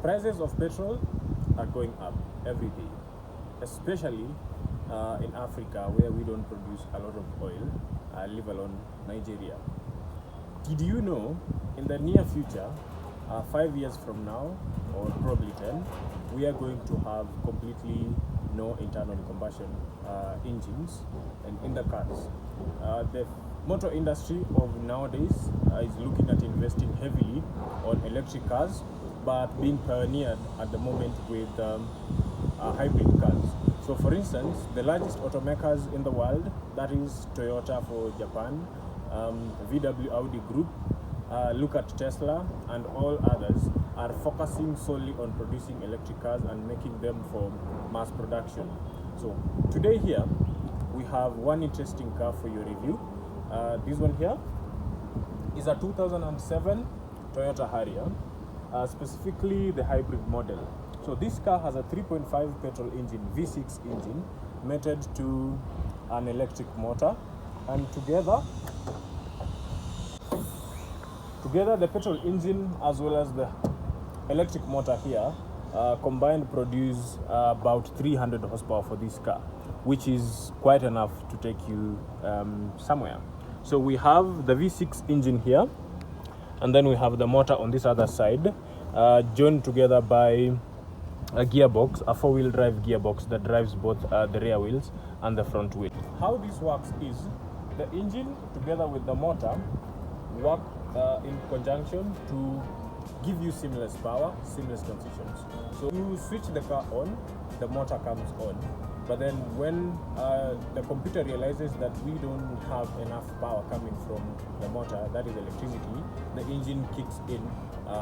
Prices of petrol are going up every day, especially in Africa, where we don't produce a lot of oil, leave alone Nigeria. Did you know in the near future, 5 years from now, or probably 10, we are going to have completely no internal combustion engines in the cars? The motor industry of nowadays is looking at investing heavily on electric cars, but being pioneered at the moment with hybrid cars. So for instance, the largest automakers in the world, that is Toyota for Japan, VW Audi Group, look at Tesla and all others, are focusing solely on producing electric cars and making them for mass production. So today here, we have one interesting car for your review. This one here is a 2007 Toyota Harrier, specifically the hybrid model. So this car has a 3.5 petrol engine, V6 engine, mated to an electric motor, and together the petrol engine as well as the electric motor here combined produce about 300 horsepower for this car, which is quite enough to take you somewhere. So we have the V6 engine here, and then we have the motor on this other side, joined together by a gearbox, a four-wheel drive gearbox that drives both the rear wheels and the front wheel. How this works is the engine together with the motor work in conjunction to give you seamless power, seamless transitions. So you switch the car on, the motor comes on. But then when the computer realizes that we don't have enough power coming from the motor, that is electricity, the engine kicks in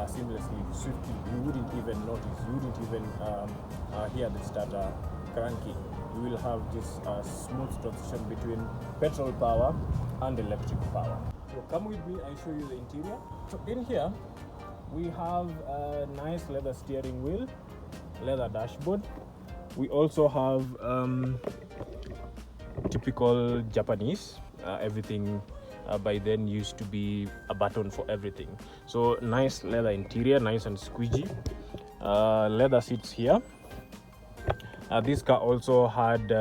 seamlessly, swiftly. You wouldn't even notice, you wouldn't even hear the starter cranking. You will have this smooth transition between petrol power and electric power. So come with me, I'll show you the interior. So in here, we have a nice leather steering wheel, leather dashboard. We also have typical Japanese, everything by then used to be a button for everything. So nice leather interior, nice and squeegee. Leather seats here. This car also had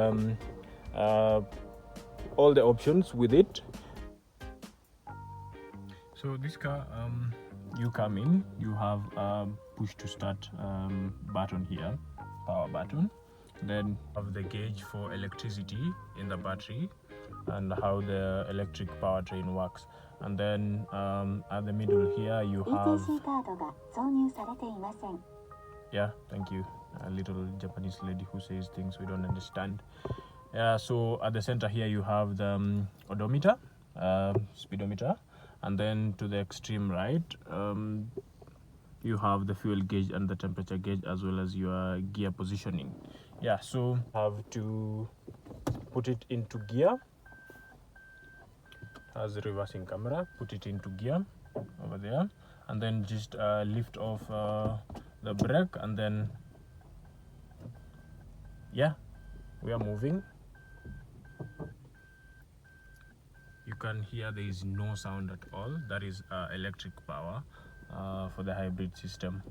all the options with it. So this car, you come in, you have a push to start button here, power button. Then have the gauge for electricity in the battery and how the electric powertrain works. And then at the middle here you have, yeah, thank you, a little Japanese lady who says things we don't understand. Yeah, so at the center here you have the odometer, speedometer, and then to the extreme right you have the fuel gauge and the temperature gauge, as well as your gear positioning. Yeah, so have to put it into gear. As a reversing camera, put it into gear over there, and then just lift off the brake, and then yeah, we are moving. You can hear there is no sound at all. That is electric power for the hybrid system,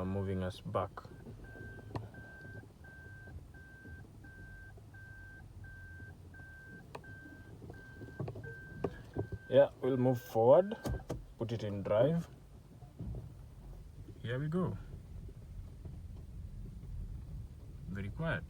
moving us back. Yeah, we'll move forward, put it in drive. Here we go. Very quiet.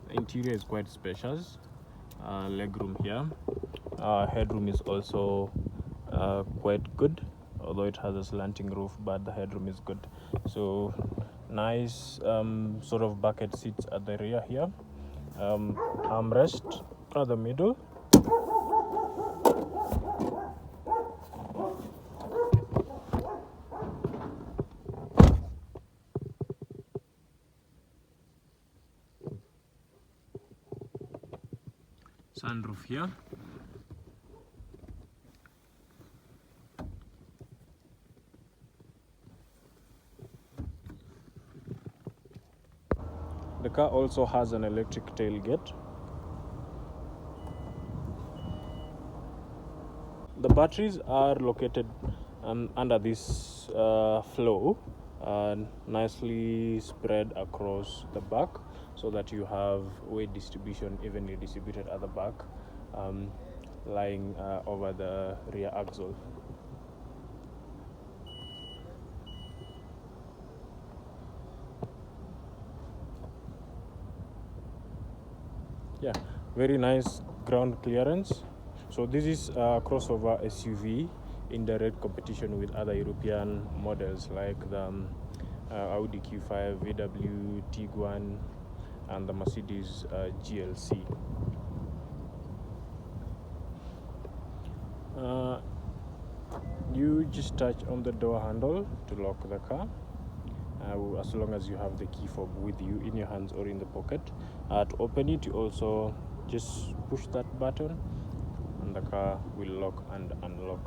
The interior is quite spacious. Legroom here. Headroom is also quite good, although it has a slanting roof, but the headroom is good. So nice sort of bucket seats at the rear here. Armrest at the middle. Sunroof here. car also has an electric tailgate. The batteries are located under this floor, nicely spread across the back, so that you have weight distribution evenly distributed at the back, lying over the rear axle. Yeah, very nice ground clearance. So this is a crossover SUV in direct competition with other European models like the Audi Q5, VW Tiguan, and the Mercedes GLC. You just touch on the door handle to lock the car, as long as you have the key fob with you in your hands or in the pocket. To open it, you also just push that button and the car will lock and unlock.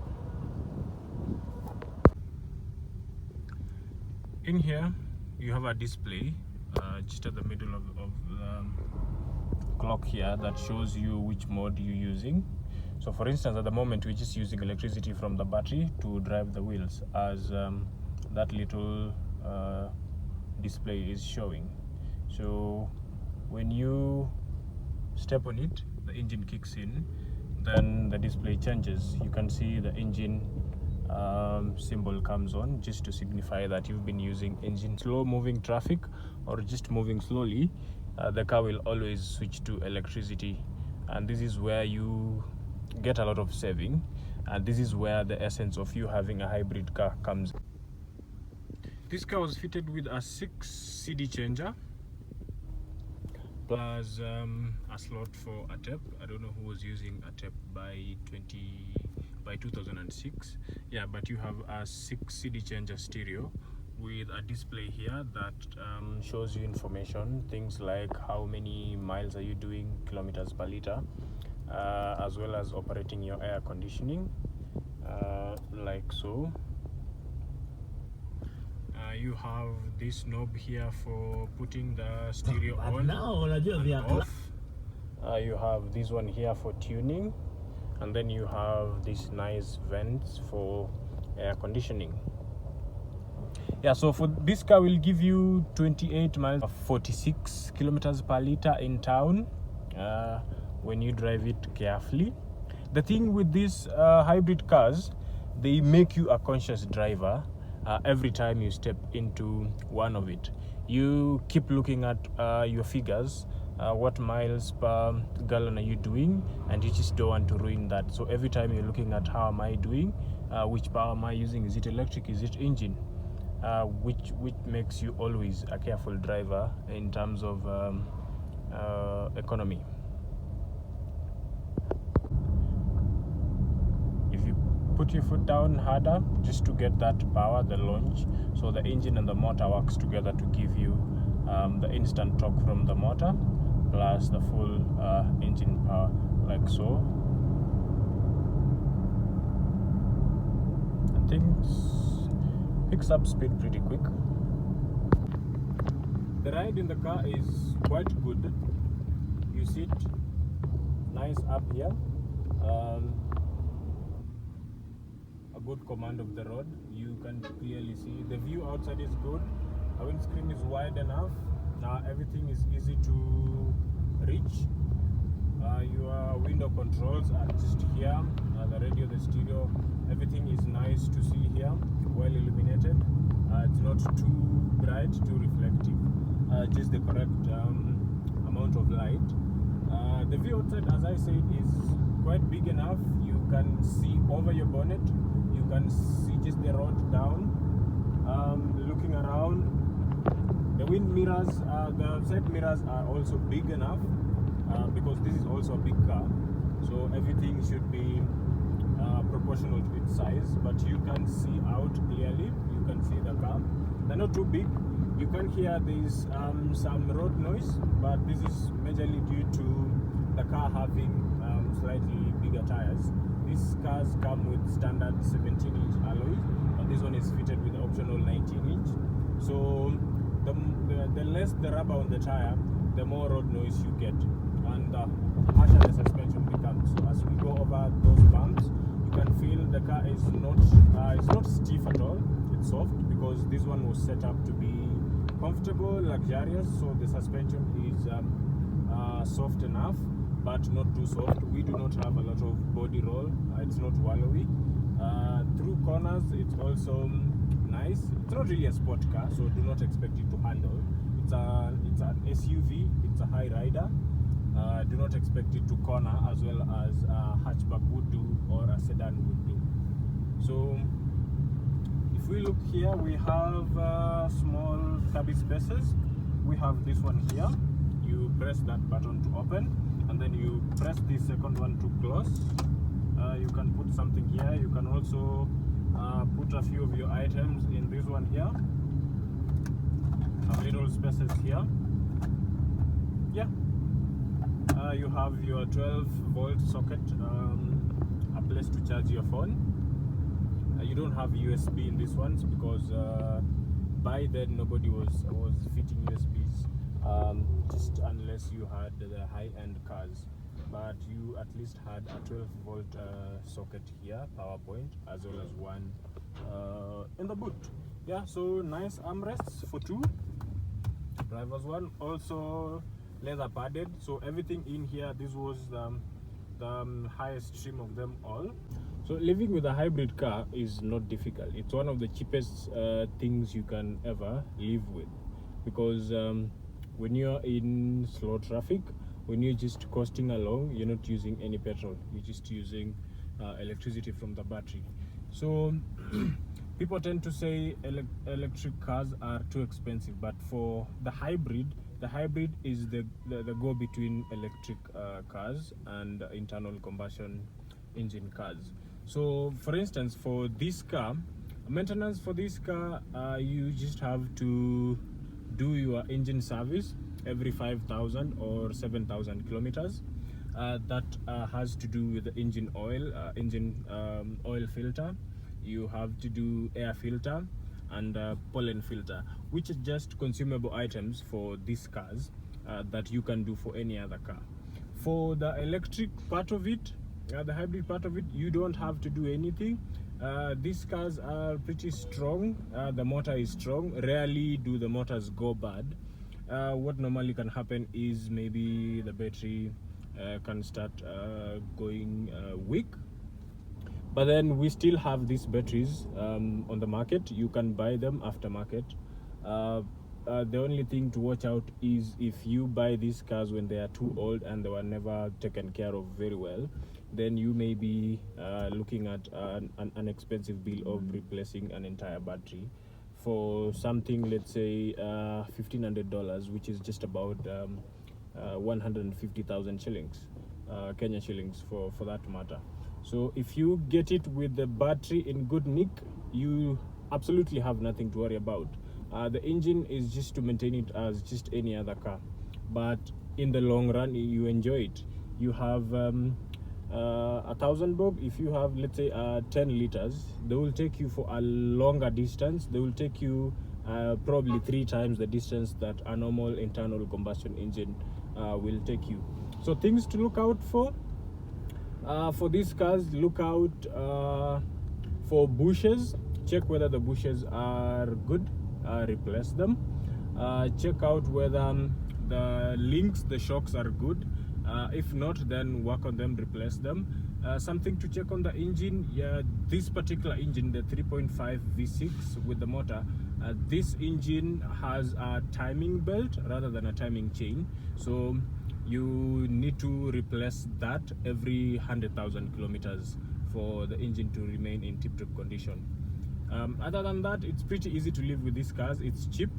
In here you have a display just at the middle of the clock here that shows you which mode you're using. So for instance, at the moment we're just using electricity from the battery to drive the wheels, as that little display is showing. So when you step on it, the engine kicks in, then the display changes. You can see the engine symbol comes on, just to signify that you've been using engine. Slow moving traffic or just moving slowly, the car will always switch to electricity, and this is where you get a lot of saving, and this is where the essence of you having a hybrid car comes. This car was fitted with a 6 CD changer plus a slot for a tape. I don't know who was using a tape by 2006. Yeah, but you have a 6 CD changer stereo with a display here that shows you information, things like how many miles are you doing, kilometers per liter, as well as operating your air conditioning, like so. You have this knob here for putting the stereo on and off. You have this one here for tuning, and then you have these nice vents for air conditioning. Yeah, so for this car will give you 28 miles, 46 kilometers per liter in town when you drive it carefully. The thing with these hybrid cars, they make you a conscious driver. Every time you step into one of it, you keep looking at your figures, what miles per gallon are you doing, and you just don't want to ruin that. So every time you're looking at how am I doing, which power am I using, is it electric, is it engine, which makes you always a careful driver in terms of economy. Put your foot down harder just to get that power, the launch. So the engine and the motor works together to give you the instant torque from the motor plus the full engine power, like so. And things picks up speed pretty quick. The ride in the car is quite good. You sit nice up here. Good command of the road. You can clearly see the view outside is good. Our windscreen is wide enough. Now everything is easy to reach. Your window controls are just here. The radio, the stereo, everything is nice to see here, well illuminated. It's not too bright, too reflective, just the correct amount of light. The view outside, as I said, is quite big enough. You can see over your bonnet. You can see just the road down. Looking around, the wind mirrors, the side mirrors are also big enough because this is also a big car. So everything should be proportional to its size. But you can see out clearly. You can see the car. They're not too big. You can hear there's some road noise, but this is majorly due to the car having slightly bigger tires. These cars come with standard 17-inch alloys, but this one is fitted with optional 19-inch. So the less the rubber on the tire, the more road noise you get, and the harsher the suspension becomes. So as we go over those bumps, you can feel the car is not stiff at all. It's soft because this one was set up to be comfortable, luxurious. So the suspension is soft enough, but not too soft. We do not have a lot of body roll. It's not wallowy. Through corners, it's also nice. It's not really a sport car, so do not expect it to handle. It's an SUV. It's a high rider. Do not expect it to corner as well as a hatchback would do or a sedan would do. So if we look here, we have small cabin spaces. We have this one here. You press that button to open, and then you press the second one to close. You can put something here. You can also put a few of your items in this one here. Some little spaces here. Yeah. You have your 12-volt socket, a place to charge your phone. You don't have USB in this one because by then nobody was fitting USBs, just unless you had the high-end cars. But you at least had a 12-volt socket here, power point, as well as one in the boot. Yeah, so nice armrests for two. Driver's one, also leather padded. So everything in here, this was the highest trim of them all. So living with a hybrid car is not difficult. It's one of the cheapest things you can ever live with, because when you're in slow traffic, when you're just coasting along, you're not using any petrol, you're just using electricity from the battery. So people tend to say electric cars are too expensive, but for the hybrid is the go between electric cars and internal combustion engine cars. So for instance, for this car, maintenance for this car, you just have to do your engine service every 5,000 or 7,000 kilometers. That has to do with the engine oil, oil filter. You have to do air filter and pollen filter, which are just consumable items for these cars that you can do for any other car. For the electric part of it, the hybrid part of it, you don't have to do anything. These cars are pretty strong. The motor is strong. Rarely do the motors go bad. What normally can happen is maybe the battery can start going weak. But then we still have these batteries on the market. You can buy them aftermarket. The only thing to watch out is if you buy these cars when they are too old and they were never taken care of very well, then you may be looking at an expensive bill of replacing an entire battery for something, let's say $1,500, which is just about 150,000 shillings, Kenya shillings for that matter. So if you get it with the battery in good nick, you absolutely have nothing to worry about. The engine is just to maintain it as just any other car, but in the long run you enjoy it. You have 1,000 bob. If you have, let's say 10 liters, they will take you for a longer distance. They will take you probably 3 times the distance that a normal internal combustion engine will take you. So things to look out for these cars: look out for bushes. Check whether the bushes are good, replace them. Check out whether the links, the shocks are good. If not, then work on them, replace them. Something to check on the engine: this particular engine, the 3.5 V6 with the motor, this engine has a timing belt rather than a timing chain, so you need to replace that every 100,000 kilometers for the engine to remain in tip-top condition. Other than that, it's pretty easy to live with these cars. It's cheap.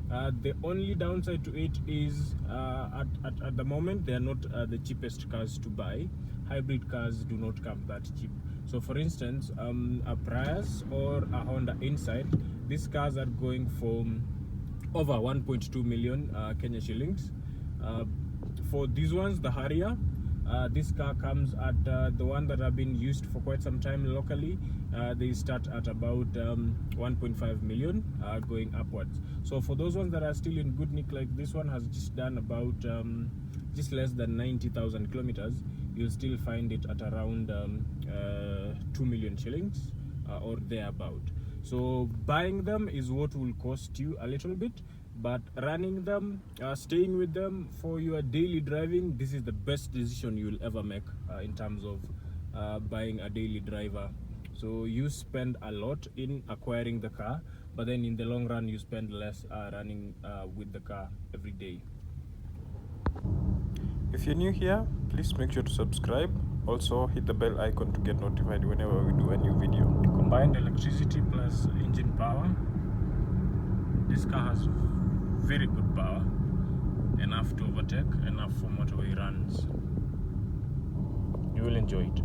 The only downside to it is at the moment they are not the cheapest cars to buy. Hybrid cars do not come that cheap. So for instance, a Prius or a Honda Insight, these cars are going for over 1.2 million Kenya shillings. For these ones, the Harrier, This car comes at the one that have been used for quite some time locally. They start at about 1.5 million going upwards. So for those ones that are still in good nick, like this one has just done about just less than 90,000 kilometers, you'll still find it at around 2 million shillings or thereabout. So buying them is what will cost you a little bit, but running them, staying with them for your daily driving, this is the best decision you'll ever make in terms of buying a daily driver. So you spend a lot in acquiring the car, but then in the long run you spend less running with the car every day. If you're new here, please make sure to subscribe. Also hit the bell icon to get notified whenever we do a new video. Combined electricity plus engine power. This car has very good power, enough to overtake, enough for motorway runs. You will enjoy it.